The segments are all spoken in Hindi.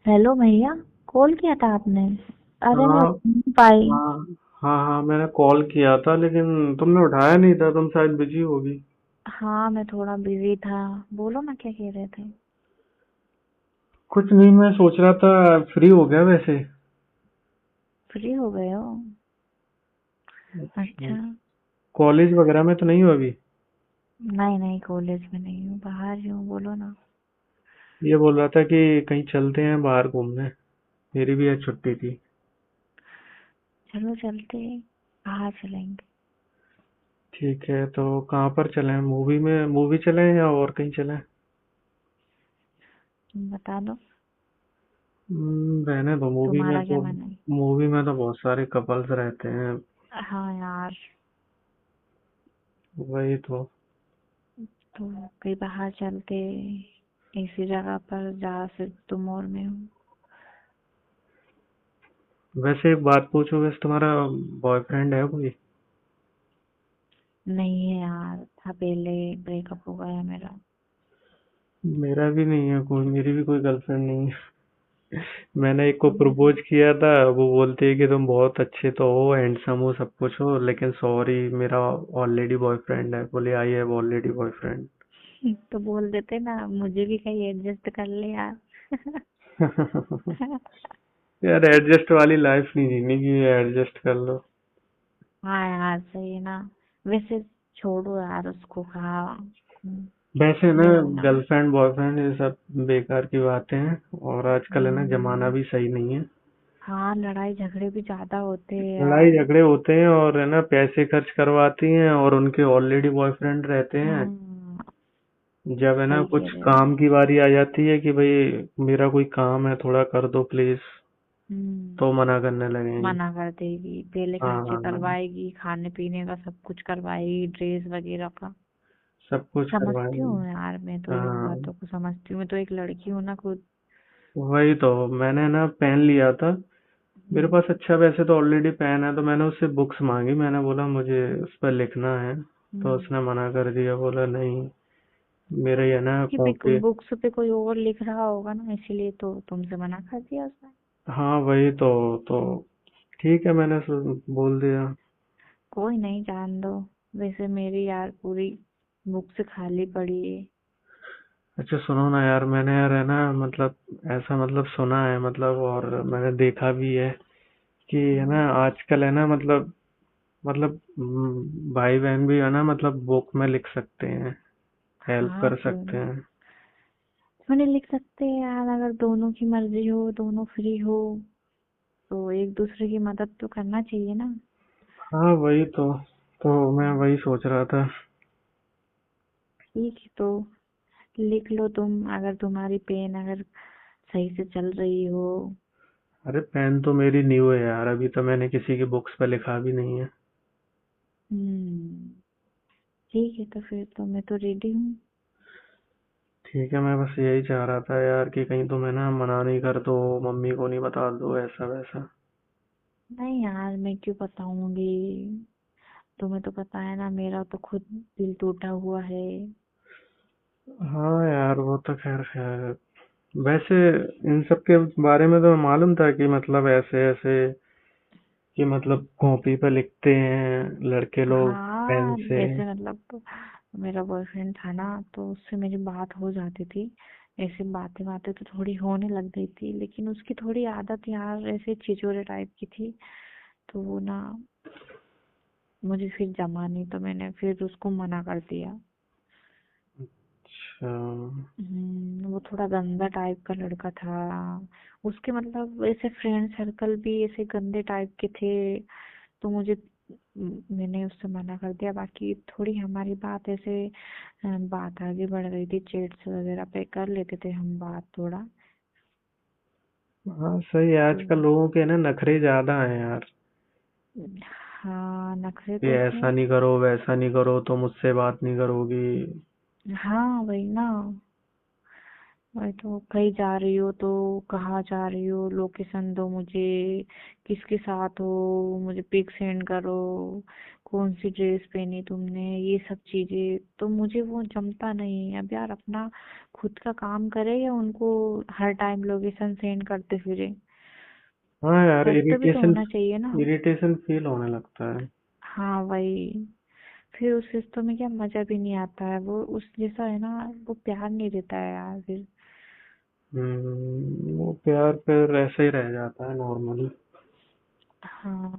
हेलो भैया। कॉल किया था आपने? अरे मैं हाँ उठ नहीं पाई। हाँ हाँ हाँ, मैंने कॉल किया था लेकिन तुमने उठाया नहीं था। तुम शायद बिजी होगी। हाँ, मैं थोड़ा बिजी था। बोलो ना, क्या कह रहे थे? कुछ नहीं, मैं सोच रहा था फ्री हो गया वैसे। फ्री हो गए हो? अच्छा, अच्छा। कॉलेज वगैरह में तो नहीं हो अभी? नहीं नहीं, कॉलेज में नहीं हूँ, बाहर ही हूँ। बोलो ना। ये बोल रहा था कि कहीं चलते हैं बाहर घूमने। मेरी भी आज छुट्टी थी। चलो चलते हैं। कहाँ चलेंगे? ठीक है, तो कहाँ पर चलें? मूवी चलें या और कहीं चलें? तुम बता दो। रहने दो मूवी में तुम्हारा क्या तो। मन है? मूवी में तो बहुत सारे कपल्स रहते हैं। हाँ यार। वही तो। तो कहीं बाहर चलते, ऐसी जगह पर जहाँ सिर्फ तुम और मैं हूँ। वैसे एक बात पूछो, वैसे तुम्हारा बॉयफ्रेंड है कोई? नहीं है यार, था पहले। ब्रेकअप हो गया मेरा। मेरा भी नहीं है कोई, मेरी भी कोई गर्लफ्रेंड नहीं है। मैंने एक को मेरा। प्रपोज किया था। वो बोलती है कि तुम बहुत अच्छे तो हो, हैंडसम हो, सब कुछ हो, लेकिन सॉरी, मेरा ऑलरेडी बॉयफ्रेंड है। बोले आई हैव ऑलरेडी बॉयफ्रेंड। तो बोल देते ना, मुझे भी कहीं एडजस्ट कर ले यार। यार, एडजस्ट वाली लाइफ नहीं जीनी कि एडजस्ट कर लो। हाँ यार, सही है ना। वैसे छोड़ो यार उसको, कहा। वैसे ना, वो ना। गर्लफ्रेंड बॉयफ्रेंड ये सब बेकार की बातें हैं। और आजकल है ना, जमाना हम्म, भी सही नहीं है। हाँ, लड़ाई झगड़े भी ज्यादा होते हैं लड़ाई यार। झगड़े होते हैं और है ना, पैसे खर्च करवाती हैं और उनके ऑलरेडी बॉयफ्रेंड रहते हैं। हाँ, जब है ना सही कुछ कह रहे हो। काम की बारी आ जाती है कि भाई मेरा कोई काम है, थोड़ा कर दो प्लीज, तो हम्म। मना करने लगेंगे। मना कर देगी, पहले हाँ खर्चे हाँ हाँ, करवाएगी, खाने पीने का सब कुछ करवाएगी, ड्रेस वगैरह का। सब कुछ समझती करवाएंगे। हूँ यार, मैं तो इन हाँ, बातों को समझती हूँ। मैं तो एक लड़की हूँ ना खुद। वही तो। मैंने ना पेन लिया था। मेरे हम्म। पास अच्छा वैसे तो ऑलरेडी पेन है, तो मैंने उससे बुक्स मांगी। मैंने बोला मुझे उस पर लिखना है। तो हम्म। उसने मना कर दिया, बोला नहीं, मेरा ये ना कि कॉपी। बुक्स पे कोई और लिख रहा होगा ना, इसीलिए तो तुमसे मना कर दिया उसने। हाँ वही तो ठीक है, मैंने बोल दिया। कोई नहीं, जान दो। वैसे मेरी यार पूरी बुक्स खाली पड़ी है। अच्छा सुनो ना यार, मैंने यार है ना, मतलब ऐसा मतलब सुना है, मतलब और मैंने देखा भी है कि है हम्म। ना, आजकल है ना, भाई बहन भी है ना, मतलब बुक में लिख सकते हैं, हेल्प हाँ, कर क्यों सकते नहीं। हैं। क्यों नहीं लिख सकते यार? अगर दोनों की मर्जी हो, दोनों फ्री हो, तो एक दूसरे की मदद तो करना चाहिए ना। हाँ वही तो मैं वही सोच रहा था। ठीक है, तो लिख लो तुम, अगर तुम्हारी पेन अगर सही से चल रही हो। अरे पेन तो मेरी न्यू है यार, अभी तो मैंने किसी की बुक्स पे लिखा भी नहीं है। हम्म। ठीक है, तो फिर तो मैं तो रेडी हूँ। ठीक है, मैं बस यही चाह रहा था यार कि कहीं तुम है ना मना नहीं कर दो, मम्मी को नहीं बता दो ऐसा वैसा। नहीं यार, मैं क्यों बताऊंगी? तुम्हें तो पता है ना, मेरा तो खुद दिल टूटा हुआ है। हाँ यार, वो तो खैर खैर। वैसे इन सब के बारे में तो मालूम था कि मतलब ऐसे ऐसे, कि मतलब कॉपी पे लिखते हैं लड़के लोग पेन हाँ, से। ऐसे मतलब तो मेरा बॉयफ्रेंड था ना, तो उससे मेरी बात हो जाती थी। ऐसे बातें बातें तो थोड़ी होने लग गई थी, लेकिन उसकी थोड़ी आदत यार ऐसे छिछोरे टाइप की थी। तो वो ना, मुझे फिर जमा नहीं, तो मैंने फिर उसको मना कर दिया। अच्छा। वो थोड़ा गंदा टाइप का लड़का था। उसके मतलब ऐसे फ्रेंड सर्कल भी ऐसे गंदे टाइप के थे। तो मैंने उससे मना कर दिया। बाकी थोड़ी हमारी बात ऐसे बात आगे बढ़ गई थी, चैट्स वगैरह पे कर लेते थे हम बात थोड़ा। हाँ सही है, तो आजकल लोगों के ना नखरे ज्यादा हैं यार। हाँ, नखरे ये तो थे। ऐसा नहीं करो, वैसा नहीं करो, तो मुझसे बात नहीं करोगी। हाँ, वही ना। वही तो, कहीं जा रही हो तो कहाँ जा रही हो, लोकेशन दो मुझे, किसके साथ हो, मुझे पिक सेंड करो, कौन सी ड्रेस पहनी तुमने, ये सब चीजें तो मुझे वो जमता नहीं है। अब यार अपना खुद का काम करे या उनको हर टाइम लोकेशन सेंड करते फिरे। हाँ यार, कर्तव्य तो इरिटेशन होना चाहिए ना। इरिटेशन फील होने लगता है। हाँ वही, फिर उस रिश्तों में क्या मजा भी नहीं आता है, वो उस जैसा है ना, वो प्यार नहीं रहता है यार फिर। वो प्यार फिर ऐसे ही रह जाता है नॉर्मली। हाँ।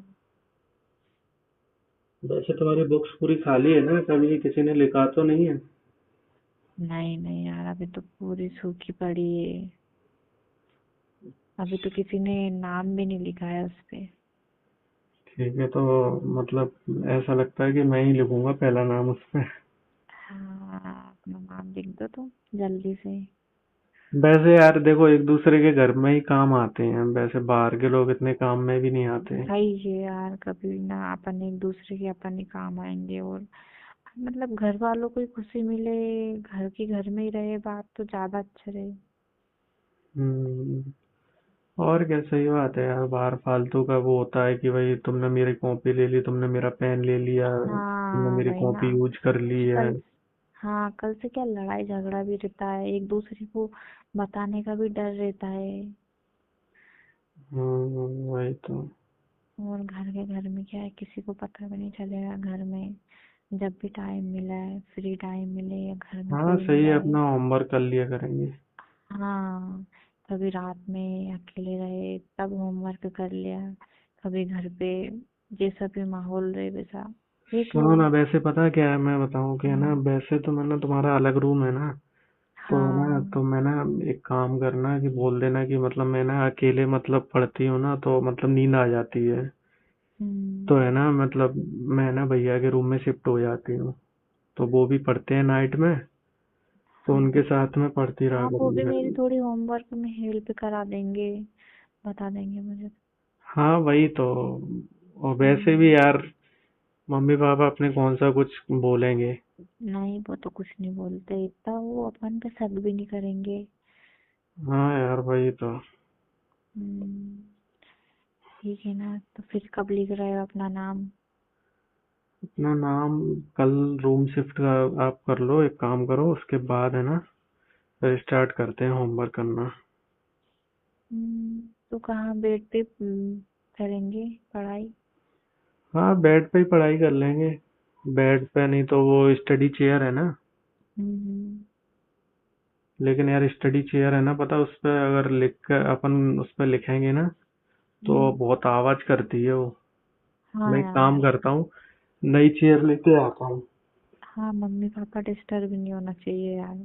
वैसे तुम्हारी बुक्स पूरी खाली है ना, कभी किसी ने लिखा तो नहीं है? नहीं नहीं यार, अभी तो पूरी सूखी पड़ी है। अभी तो किसी ने नाम भी नहीं लिखा है उस पे। ठीक है, तो मतलब ऐसा लगता है कि मैं ही लिखूंगा पहला नाम उसमें। हाँ, अपना नाम लिख दो तो जल्दी से। वैसे यार देखो, एक दूसरे के घर में ही काम आते हैं, वैसे बाहर के लोग इतने काम में भी नहीं आते। सही है यार, कभी ना अपन एक दूसरे के अपन ही काम आएंगे, और मतलब घर वालों को ही खुशी मिले, घर की घर में ही रहे बात तो ज्यादा अच्छा रहे। हम्म। और क्या, सही बात है यार, बाहर फालतू का वो होता है कि भाई तुमने मेरी कॉपी ले ली, तुमने मेरा पेन ले लिया, तुमने हाँ मेरी वही ना। कॉपी यूज कर ली है। कल, हाँ कल से क्या लड़ाई झगड़ा भी रहता है, एक दूसरे को बताने का भी डर रहता है। वही तो। और घर में क्या है, किसी को पता भी नहीं चलेगा घर में, जब भी टाइम मिला है, फ्री टाइम मिले या घर में हाँ कोई नहीं सही है, रहे। अपना होमवर्क कर लिया करेंगे। हाँ, कभी रात में अकेले रहे तब होमवर्क कर लिया, कभी घर पे जैसा भी माहौल रहे वैसा देख लो। सुनो ना, वैसे पता क्या है, मैं बताऊं कि है ना, हम्म, वैसे तो मैं ना, तुम्हारा अलग रूम है ना, तो ना, हाँ। तो मैं ना, एक काम करना कि बोल देना कि मतलब मैं ना अकेले मतलब पढ़ती हूँ ना, तो मतलब नींद आ जाती है। हम्म। तो है ना, मतलब मैं ना भैया के रूम में शिफ्ट हो जाती हूँ, तो वो भी पढ़ते हैं नाइट में, तो हाँ उनके साथ में पढ़ती रहा हाँ, वो भी करूँगा। मेरी थोड़ी होमवर्क में हेल्प करा देंगे, बता देंगे मुझे। हाँ वही तो। और वैसे भी हम्म। यार, मम्मी पापा अपने कौन सा कुछ बोलेंगे। नहीं, वो तो कुछ नहीं बोलते, इतना वो अपन पे शक भी नहीं करेंगे। हाँ यार वही तो। हम्म। ठीक है ना, तो फिर कब लिख रहे हो अपना नाम? अपना नाम कल रूम शिफ्ट का आप कर लो, एक काम करो, उसके बाद है ना फिर स्टार्ट करते हैं होमवर्क करना। तो कहाँ बेड पे करेंगे पढ़ाई? हाँ, बेड पे ही पढ़ाई कर लेंगे। बेड पे नहीं तो वो स्टडी चेयर है ना, हम्म। लेकिन यार स्टडी चेयर है ना, पता, उस पे अगर लिख कर अपन उस पे लिखेंगे ना, तो हम्म। बहुत आवाज करती है वो। हाँ मैं एक काम यार। करता हूँ, नई चेयर लेके आता हूँ। हाँ, मम्मी पापा डिस्टर्ब नहीं होना चाहिए यार।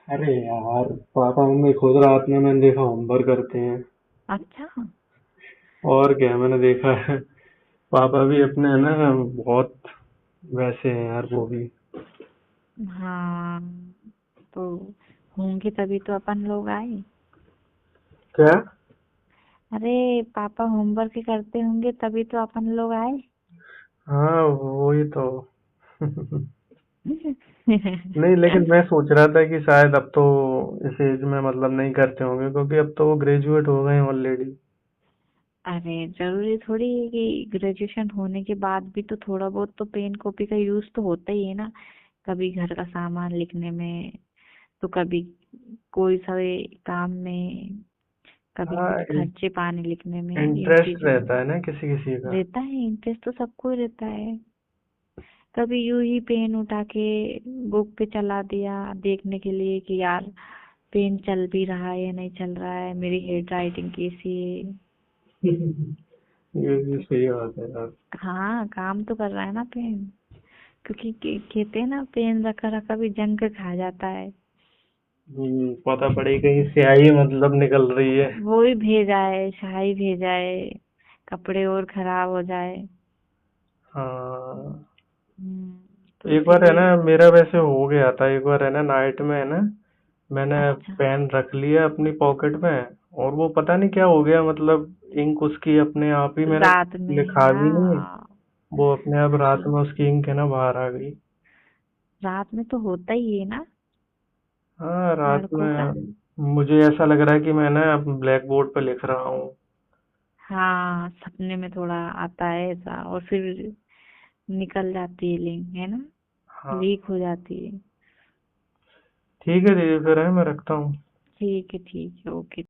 अरे यार, पापा मम्मी खुद रात में मैंने देखा होमवर्क करते हैं। अच्छा। और क्या, मैंने देखा है। पापा भी अपने है ना बहुत वैसे हैं यार, वो भी। हाँ, तो होंगे तभी तो अपन लोग आए। क्या? अरे, पापा होमवर्क ही करते होंगे तभी तो अपन लोग आए। हाँ वही तो। नहीं, लेकिन मैं सोच रहा था कि शायद अब तो इस एज में मतलब नहीं करते होंगे, क्योंकि अब तो वो ग्रेजुएट हो गए हैं ऑलरेडी। अरे, जरूरी थोड़ी है कि ग्रेजुएशन होने के बाद भी तो थोड़ा बहुत तो पेन कॉपी का यूज तो होता ही है ना, कभी घर का सामान लिखने में, तो कभी कोई सारे काम में, कभी हाँ, कुछ खर्चे पानी लिखने में, इन इंटरेस्ट चीजों में रहता है ना किसी किसी का। रहता है। इंटरेस्ट तो सबको ही रहता है। कभी यूं ही पेन उठा के बुक पे चला दिया देखने के लिए कि यार पेन चल भी रहा है या नहीं चल रहा है, मेरी हैंड राइटिंग कैसी है। ये भी तो सही बात है यार। हाँ, काम तो कर रहा है ना पेन, क्योंकि कहते हैं ना, पेन रखा रखा भी जंग खा जाता है। पता पड़े कहीं स्याही मतलब निकल रही है। वो ही भेजा है, शाही भेजा है, कपड़े और खराब हो जाए। हाँ। तो एक बार है ना, इसीलिए। मेरा वैसे हो गया था, एक बार है ना नाइट में है ना, मैंने अच्छा। पेन रख लिया अपनी पॉकेट में, और वो पता नहीं क्या हो गया, मतलब इंक उसकी अपने आप ही, मैंने रात में, लिखा भी नहीं, हाँ। वो अपने आप रात हाँ, में उसकी इंक है ना बाहर आ गई। रात में तो होता ही है ना। हाँ, रात लड़कों का। में मुझे ऐसा लग रहा है कि मैं ना अब ब्लैक बोर्ड पे लिख रहा हूँ। हाँ, सपने में थोड़ा आता है ऐसा, और फिर निकल जाती है लिंक, है ना, हाँ। लीक हो जाती है। ठीक है दीदी, फिर है मैं रखता हूँ। ठीक है, ठीक है, ओके।